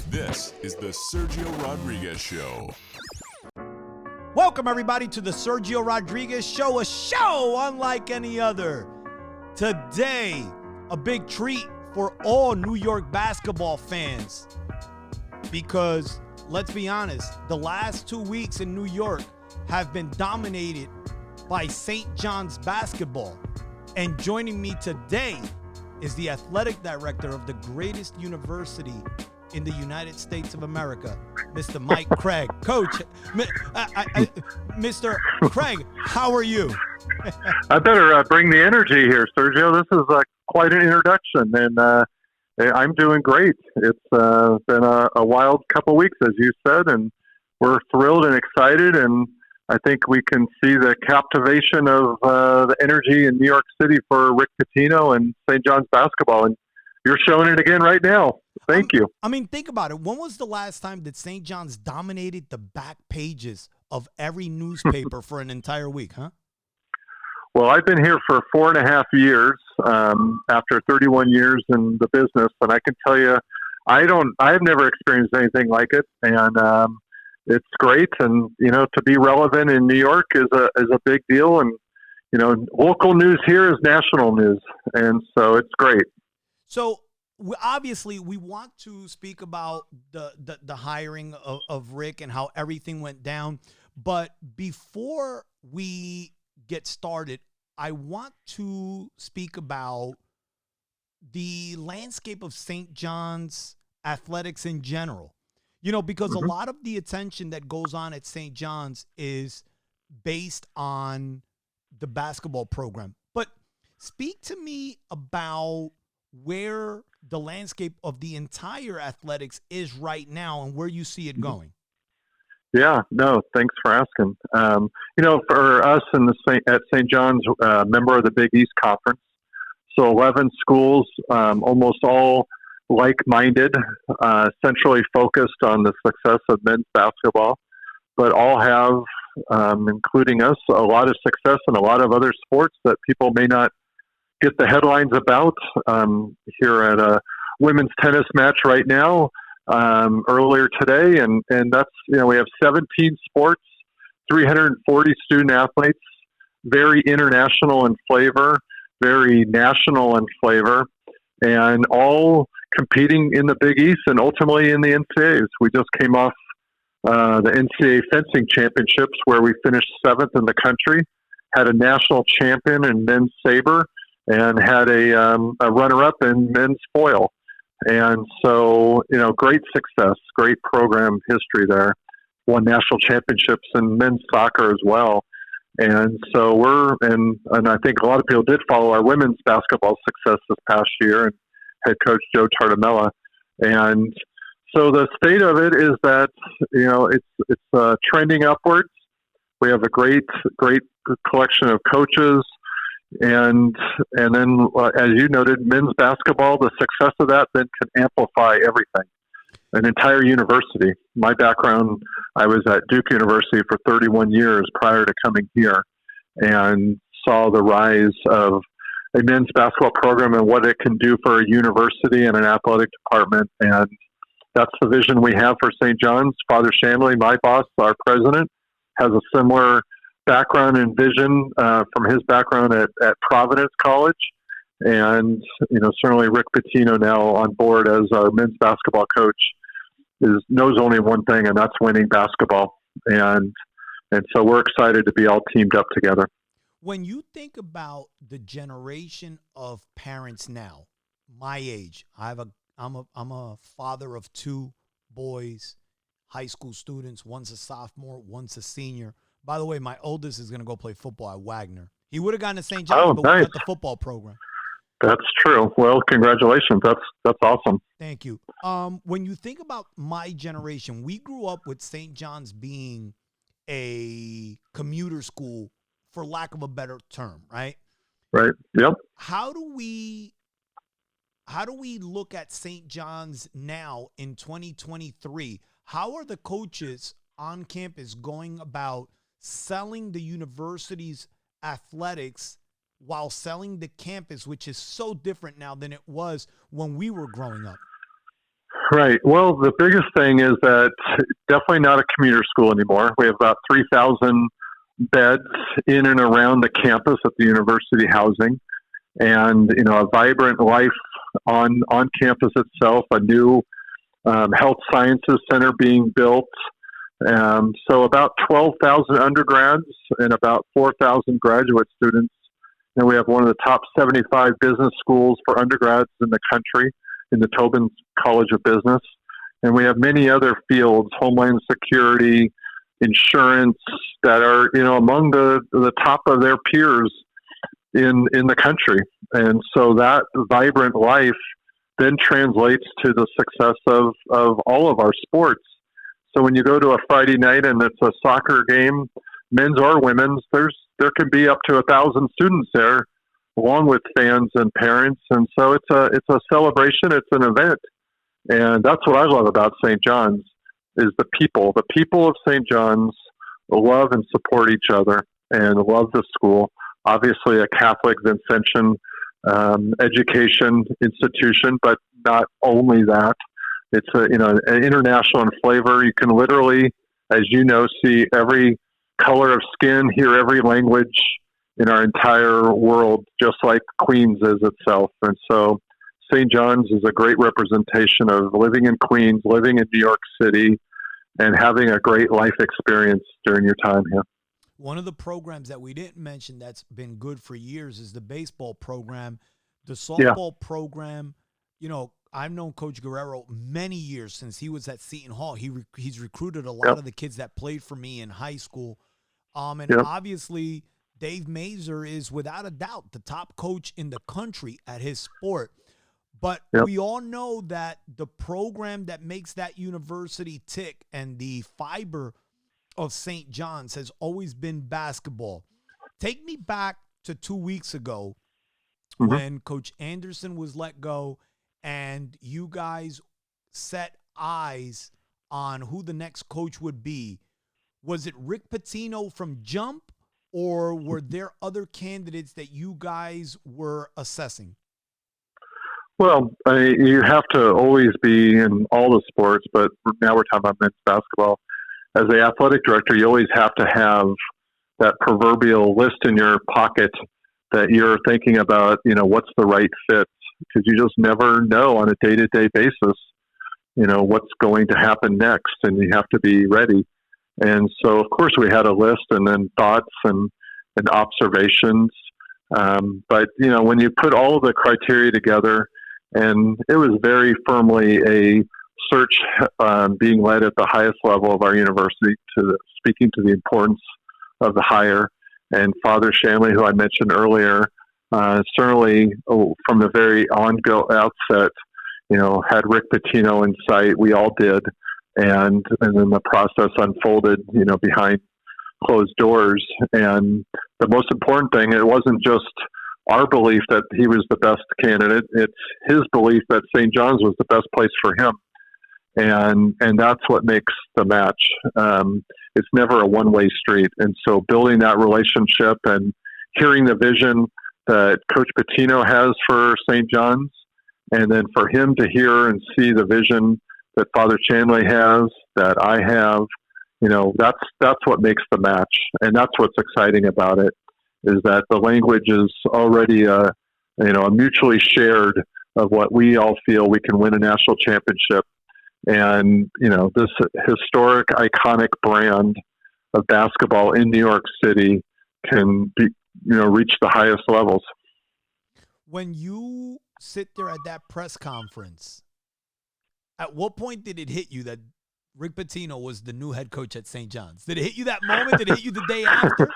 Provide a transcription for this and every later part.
This is the Sergio Rodriguez Show. Welcome, everybody, to the Sergio Rodriguez Show, a show unlike any other. Today, a big treat for all New York basketball fans because, let's be honest, the last 2 weeks in New York have been dominated by St. John's basketball. And joining me today is the athletic director of the greatest university in the United States of America, Mr. Mike Cragg. Coach, Mr. Cragg, how are you? I better bring the energy here, Sergio. This is quite an introduction, and I'm doing great. It's been a wild couple weeks, as you said, and we're thrilled and excited, and I think we can see the captivation of the energy in New York City for Rick Pitino and St. John's basketball, and you're showing it again right now. Thank you. I mean, think about it. When was the last time that St. John's dominated the back pages of every newspaper for an entire week, huh? Well, I've been here for 4.5 years after 31 years in the business, and I can tell you, I've never experienced anything like it, and it's great. And to be relevant in New York is a big deal, and local news here is national news, and so it's great. So obviously, we want to speak about the hiring of Rick and how everything went down. But before we get started, I want to speak about the landscape of St. John's athletics in general. Because a lot of the attention that goes on at St. John's is based on the basketball program. But speak to me about where the landscape of the entire athletics is right now and where you see it going. Yeah, no, thanks for asking. For us at St. John's, member of the Big East Conference, so 11 schools, almost all like-minded, centrally focused on the success of men's basketball, but all have, including us, a lot of success in a lot of other sports that people may not get the headlines about. Here at a women's tennis match right now, earlier today, and that's, we have 17 sports, 340 student athletes, very international in flavor, very national in flavor, and all competing in the Big East and ultimately in the NCAAs. We just came off the NCAA fencing championships where we finished 7th in the country, had a national champion in men's saber, and had a runner-up in men's foil. And so, great success, great program history there. Won national championships in men's soccer as well. And so and I think a lot of people did follow our women's basketball success this past year, and head coach Joe Tartamella. And so the state of it is that, it's trending upwards. We have a great collection of coaches. And then, as you noted, men's basketball, the success of that then can amplify everything, an entire university. My background, I was at Duke University for 31 years prior to coming here and saw the rise of a men's basketball program and what it can do for a university and an athletic department. And that's the vision we have for St. John's. Father Shanley, my boss, our president, has a similar background and vision from his background at Providence College. And, certainly Rick Pitino now on board as our men's basketball coach knows only one thing, and that's winning basketball. And so we're excited to be all teamed up together. When you think about the generation of parents now, my age, I'm a father of 2 boys, high school students. One's a sophomore, one's a senior. By the way, my oldest is going to go play football at Wagner. He would have gone to St. John's, but we got the football program. That's true. Well, congratulations. That's awesome. Thank you. When you think about my generation, we grew up with St. John's being a commuter school, for lack of a better term, right? Right. Yep. How do we look at St. John's now in 2023? How are the coaches on campus going about selling the university's athletics while selling the campus, which is so different now than it was when we were growing up? Right. Well, the biggest thing is that definitely not a commuter school anymore. We have about 3,000 beds in and around the campus at the university housing, and a vibrant life on campus itself. A new health sciences center being built. So about 12,000 undergrads and about 4,000 graduate students. And we have one of the top 75 business schools for undergrads in the country, in the Tobin College of Business. And we have many other fields, homeland security, insurance, that are, among the top of their peers in the country. And so that vibrant life then translates to the success of all of our sports. So when you go to a Friday night and it's a soccer game, men's or women's, there can be up to 1,000 students there, along with fans and parents. And so it's a celebration. It's an event. And that's what I love about St. John's is the people. The people of St. John's love and support each other and love the school. Obviously a Catholic Vincentian education institution, but not only that. It's an international in flavor. You can literally, as you know, see every color of skin, hear every language in our entire world, just like Queens is itself. And so St. John's is a great representation of living in Queens, living in New York City, and having a great life experience during your time here. One of the programs that we didn't mention that's been good for years is the baseball program, the softball program. I've known Coach Guerrero many years since he was at Seton Hall. He's recruited a lot of the kids that played for me in high school. And obviously Dave Mazur is without a doubt the top coach in the country at his sport. But we all know that the program that makes that university tick and the fiber of St. John's has always been basketball. Take me back to 2 weeks ago when Coach Anderson was let go and you guys set eyes on who the next coach would be. Was it Rick Pitino from jump, or were there other candidates that you guys were assessing? Well, you have to always be in all the sports, but now we're talking about men's basketball. As the athletic director, you always have to have that proverbial list in your pocket that you're thinking about, what's the right fit, because you just never know on a day-to-day basis, what's going to happen next, and you have to be ready. And so, of course, we had a list and then thoughts and observations. But, when you put all of the criteria together, and it was very firmly a search being led at the highest level of our university, speaking to the importance of the hire. And Father Shanley, who I mentioned earlier, certainly from the very outset, had Rick Pitino in sight. We all did. And then the process unfolded, behind closed doors. And the most important thing, it wasn't just our belief that he was the best candidate. It's his belief that St. John's was the best place for him. And that's what makes the match. It's never a one-way street. And so building that relationship and hearing the vision that Coach Pitino has for St. John's, and then for him to hear and see the vision that Father Chanley has, that I have, that's what makes the match. And that's what's exciting about it, is that the language is already a mutually shared of what we all feel we can win a national championship. And, this historic, iconic brand of basketball in New York City can be, reach the highest levels. When you sit there at that press conference, at what point did it hit you that Rick Pitino was the new head coach at St. John's? Did it hit you that moment? Did it hit you the day after?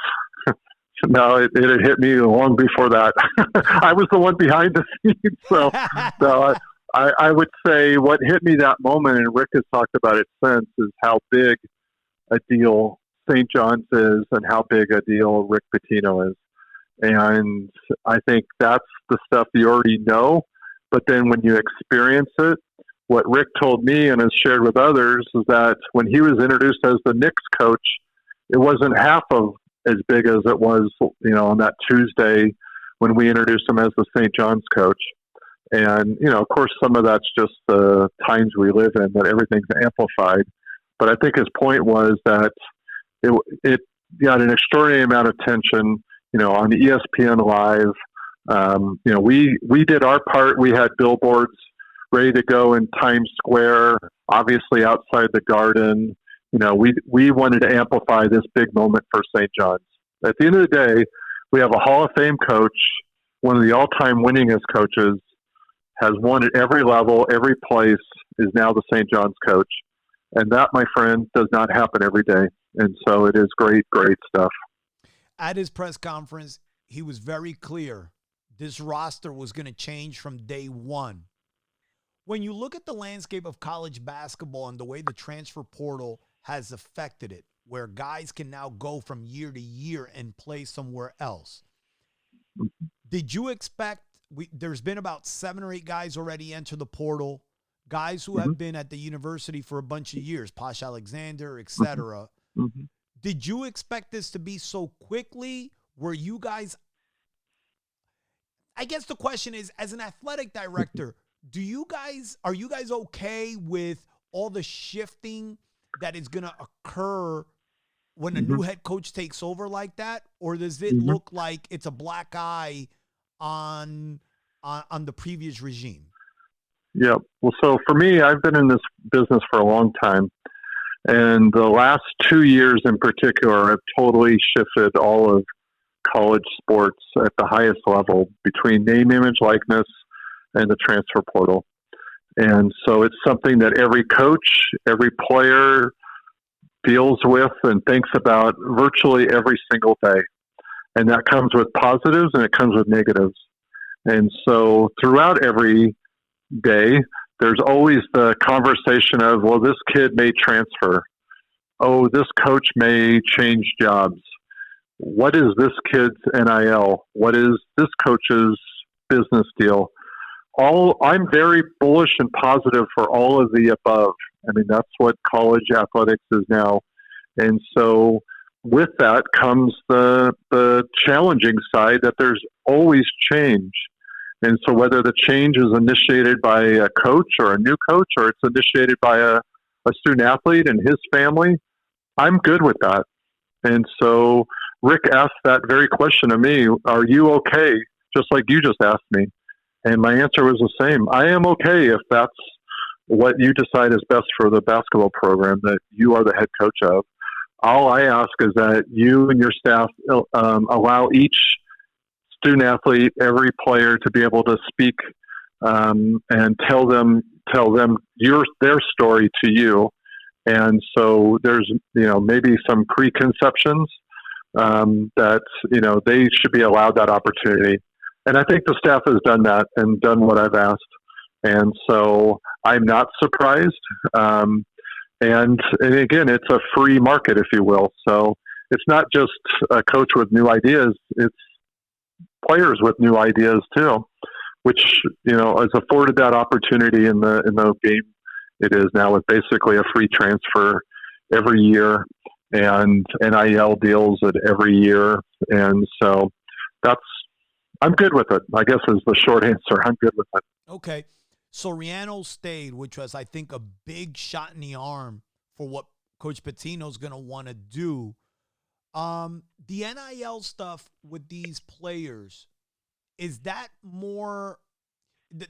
No, it had hit me long before that. I was the one behind the scenes. So I would say what hit me that moment, and Rick has talked about it since, is how big a deal St. John's is and how big a deal Rick Pitino is. And I think that's the stuff you already know. But then when you experience it, what Rick told me and has shared with others is that when he was introduced as the Knicks coach, it wasn't half of as big as it was, on that Tuesday when we introduced him as the St. John's coach. And, of course, some of that's just the times we live in, that everything's amplified. But I think his point was that it got an extraordinary amount of attention, on the ESPN Live. We did our part. We had billboards ready to go in Times Square, obviously outside the Garden. We wanted to amplify this big moment for St. John's. At the end of the day, we have a Hall of Fame coach, one of the all-time winningest coaches, has won at every level, every place, is now the St. John's coach. And that, my friend, does not happen every day. And so it is great, great stuff. At his press conference, he was very clear this roster was going to change from day one. When you look at the landscape of college basketball and the way the transfer portal has affected it, where guys can now go from year to year and play somewhere else, did you expect there's been about 7 or 8 guys already enter the portal, guys who have been at the university for a bunch of years, Posh Alexander, etc. Did you expect this to be so quickly? Were you guys, I guess the question is, as an athletic director, are you guys okay with all the shifting that is going to occur when a new head coach takes over like that? Or does it look like it's a black eye on the previous regime? Yeah. Well, so for me, I've been in this business for a long time. And the last 2 years in particular have totally shifted all of college sports at the highest level between name, image, likeness, and the transfer portal. And so it's something that every coach, every player deals with and thinks about virtually every single day. And that comes with positives and it comes with negatives. And so throughout every day, there's always the conversation of, well, this kid may transfer. Oh, this coach may change jobs. What is this kid's NIL? What is this coach's business deal? I'm very bullish and positive for all of the above. I mean, that's what college athletics is now. And so with that comes the challenging side that there's always change. And so whether the change is initiated by a coach or a new coach, or it's initiated by a student athlete and his family, I'm good with that. And so Rick asked that very question of me, are you okay? Just like you just asked me. And my answer was the same. I am okay if that's what you decide is best for the basketball program that you are the head coach of. All I ask is that you and your staff allow each student athlete, every player, to be able to speak and tell them their story to you. And so there's maybe some preconceptions that they should be allowed that opportunity. And I think the staff has done that and done what I've asked. And so I'm not surprised. And again, it's a free market, if you will. So it's not just a coach with new ideas. It's players with new ideas too, which, has afforded that opportunity in the game. It is now with basically a free transfer every year and NIL deals at every year. And so I'm good with it, I guess is the short answer. I'm good with it. Okay. Soriano stayed, which was, I think, a big shot in the arm for what Coach Pitino's going to want to do. The NIL stuff with these players, is that more,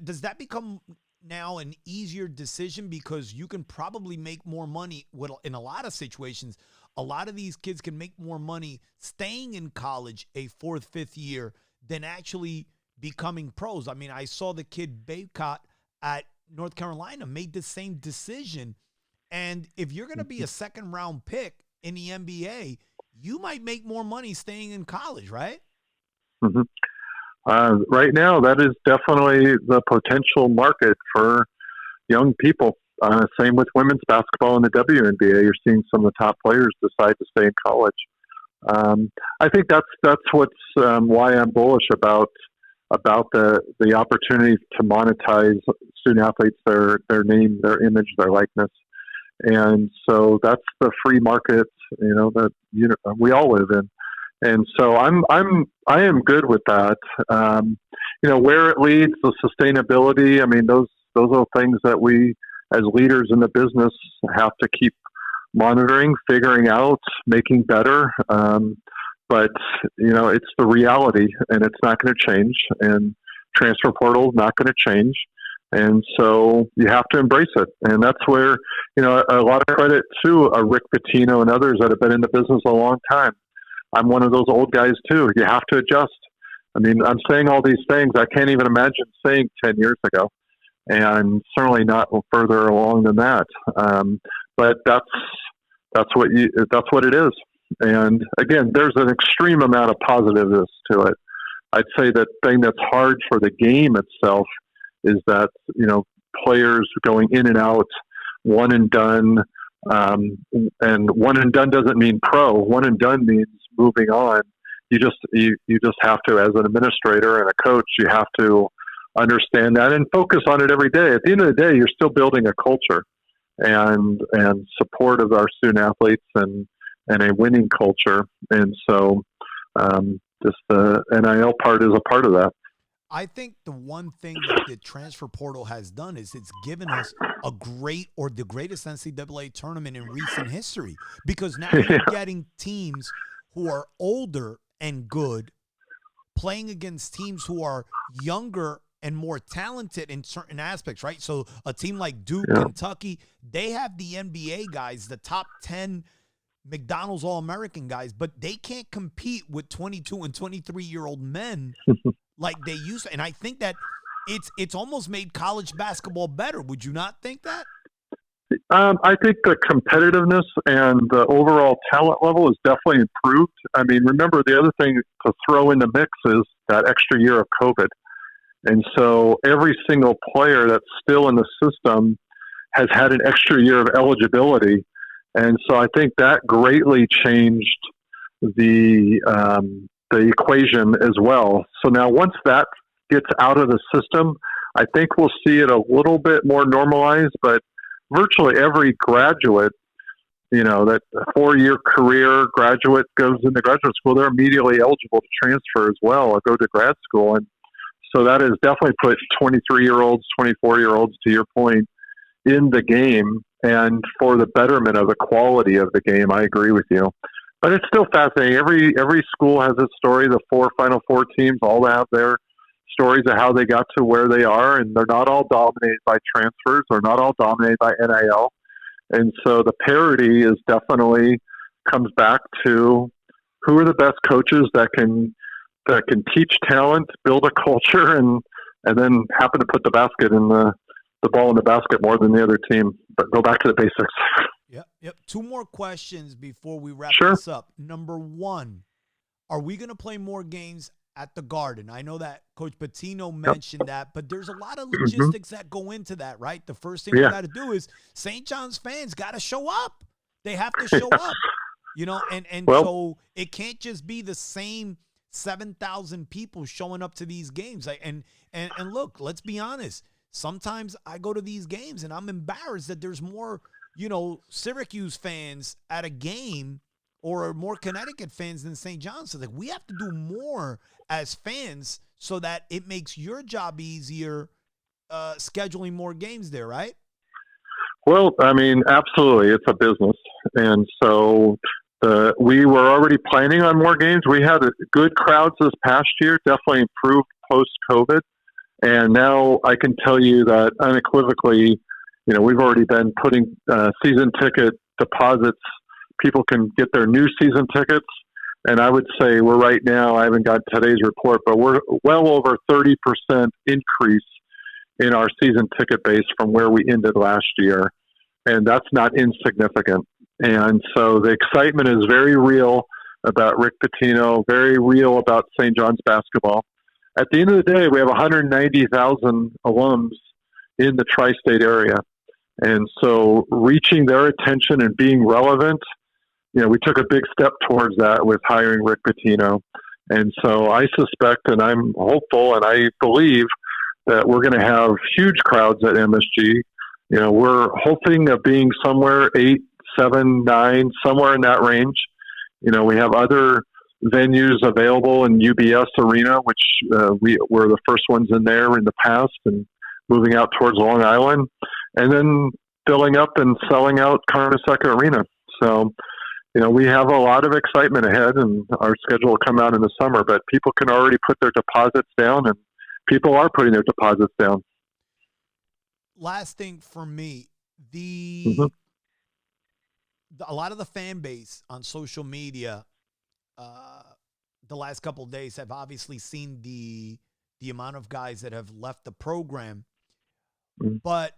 does that become now an easier decision because you can probably make more money in a lot of situations? A lot of these kids can make more money staying in college a 4th, 5th year than actually becoming pros. I mean, I saw the kid Baycott at North Carolina made the same decision. And if you're going to be a 2nd round pick in the NBA, you might make more money staying in college, right? Mm-hmm. Right now, that is definitely the potential market for young people. Same with women's basketball in the WNBA. You're seeing some of the top players decide to stay in college. I think that's what's why I'm bullish about the opportunity to monetize student athletes, their name, their image, their likeness. And so that's the free market, that we all live in. And so I am good with that. where it leads, the sustainability. I mean, those are things that we, as leaders in the business, have to keep monitoring, figuring out, making better. But it's the reality, and it's not going to change. And transfer portal is not going to change. And so you have to embrace it. And that's where, a lot of credit to Rick Pitino and others that have been in the business a long time. I'm one of those old guys too. You have to adjust. I mean, I'm saying all these things I can't even imagine saying 10 years ago, and certainly not further along than that. But that's what it is. And again, there's an extreme amount of positiveness to it. I'd say the thing that's hard for the game itself is that, players going in and out, one and done, and one and done doesn't mean pro. One and done means moving on. You just have to, as an administrator and a coach, you have to understand that and focus on it every day. At the end of the day, you're still building a culture and support of our student athletes and a winning culture. And so, just the NIL part is a part of that. I think the one thing that the transfer portal has done is it's given us the greatest NCAA tournament in recent history, because now you're getting teams who are older and good playing against teams who are younger and more talented in certain aspects, right? So a team like Duke, Kentucky, they have the NBA guys, the top 10 McDonald's All-American guys, but they can't compete with 22 and 23-year-old men like they used to. And I think that it's almost made college basketball better. Would you not think that? I think the competitiveness and the overall talent level is definitely improved. I mean, remember, the other thing to throw in the mix is that extra year of COVID. And so every single player that's still in the system has had an extra year of eligibility. And so I think that greatly changed the equation as well. So now once that gets out of the system, I think we'll see it a little bit more normalized, but virtually every graduate, that 4-year career graduate goes into graduate school, they're immediately eligible to transfer as well or go to grad school. And so that has definitely put 23-year-olds, 24-year-olds, to your point, in the game, and for the betterment of the quality of the game. I agree with you. But it's still fascinating. Every school has its story. The 4 Final Four teams all have their stories of how they got to where they are, and they're not all dominated by transfers. They're not all dominated by NIL. And so the parity is definitely comes back to who are the best coaches that can teach talent, build a culture, and then happen to put the ball in the basket more than the other team. But go back to the basics. Yep. 2 more questions before we wrap Sure. this up. Number 1, are we going to play more games at the Garden? I know that Coach Pitino mentioned that, but there's a lot of logistics that go into that, right? The first thing we got to do is St. John's fans got to show up. They have to show up, so it can't just be the same 7,000 people showing up to these games. And look, let's be honest. Sometimes I go to these games and I'm embarrassed that there's more, Syracuse fans at a game or more Connecticut fans than St. John's. So we have to do more as fans so that it makes your job easier scheduling more games there, right? Well, I mean, absolutely. It's a business. And so we were already planning on more games. We had good crowds this past year, definitely improved post-COVID. And now I can tell you that unequivocally, we've already been putting season ticket deposits. People can get their new season tickets. And I would say we're right now, I haven't got today's report, but we're well over 30% increase in our season ticket base from where we ended last year. And that's not insignificant. And so the excitement is very real about Rick Pitino, very real about St. John's basketball. At the end of the day, we have 190,000 alums in the tri-state area. And so reaching their attention and being relevant, we took a big step towards that with hiring Rick Pitino. And so I suspect, and I'm hopeful, and I believe that we're going to have huge crowds at MSG. We're hoping of being somewhere 8, 7, 9, somewhere in that range. We have other venues available in UBS Arena, which we were the first ones in there in the past, and moving out towards Long Island, and then filling up and selling out Carnesecca Arena. So, we have a lot of excitement ahead, and our schedule will come out in the summer, but people can already put their deposits down, and people are putting their deposits down. Last thing for me, Mm-hmm. a lot of the fan base on social media the last couple of days have obviously seen the amount of guys that have left the program, but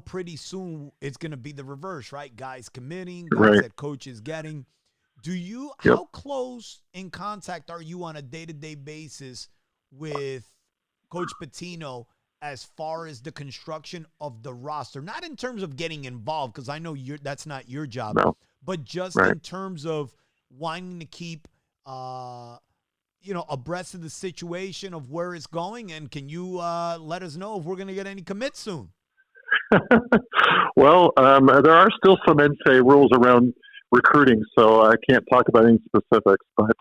pretty soon it's going to be the reverse, right? Guys committing, guys that coach is getting. How close in contact are you on a day-to-day basis with Coach Pitino as far as the construction of the roster? Not in terms of getting involved, because I know that's not your job, but just in terms of wanting to keep, abreast of the situation of where it's going. And can you let us know if we're going to get any commits soon? Well, there are still some NCAA rules around recruiting, so I can't talk about any specifics. But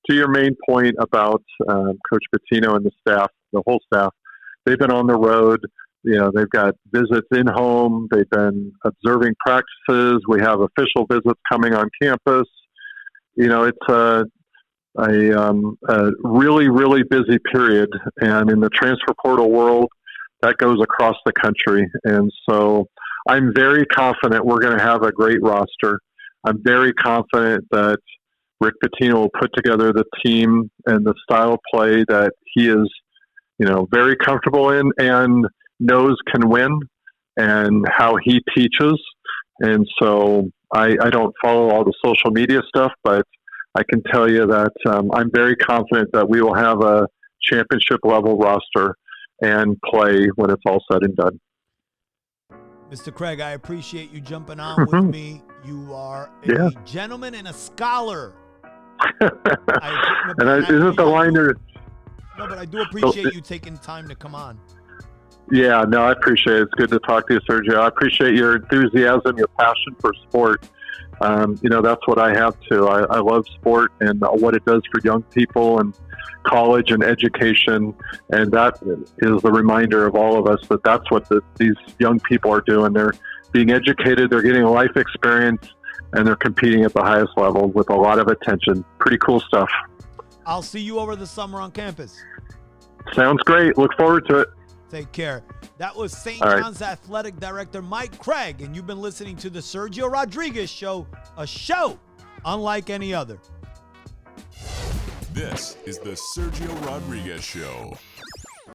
to your main point about Coach Pitino and the staff, the whole staff, they've been on the road. They've got visits in home. They've been observing practices. We have official visits coming on campus. It's a really, really busy period. And in the transfer portal world, that goes across the country. And so I'm very confident we're going to have a great roster. I'm very confident that Rick Pitino will put together the team and the style of play that he is, very comfortable in and knows can win, and how he teaches. And so I don't follow all the social media stuff, but I can tell you that I'm very confident that we will have a championship level roster and play when it's all said and done. Mr. Cragg, I appreciate you jumping on with me. You are a gentleman and a scholar. Isn't the line there? No, but I do appreciate you taking time to come on. Yeah, no, I appreciate it. It's good to talk to you, Sergio. I appreciate your enthusiasm, your passion for sport. That's what I have too. I love sport and what it does for young people and college and education. And that is the reminder of all of us that that's what these young people are doing. They're being educated, they're getting a life experience, and they're competing at the highest level with a lot of attention. Pretty cool stuff. I'll see you over the summer on campus. Sounds great. Look forward to it. Take care. That was St. John's Athletic Director Mike Cragg, and you've been listening to the Sergio Rodriguez Show, a show unlike any other. This is the Sergio Rodriguez Show.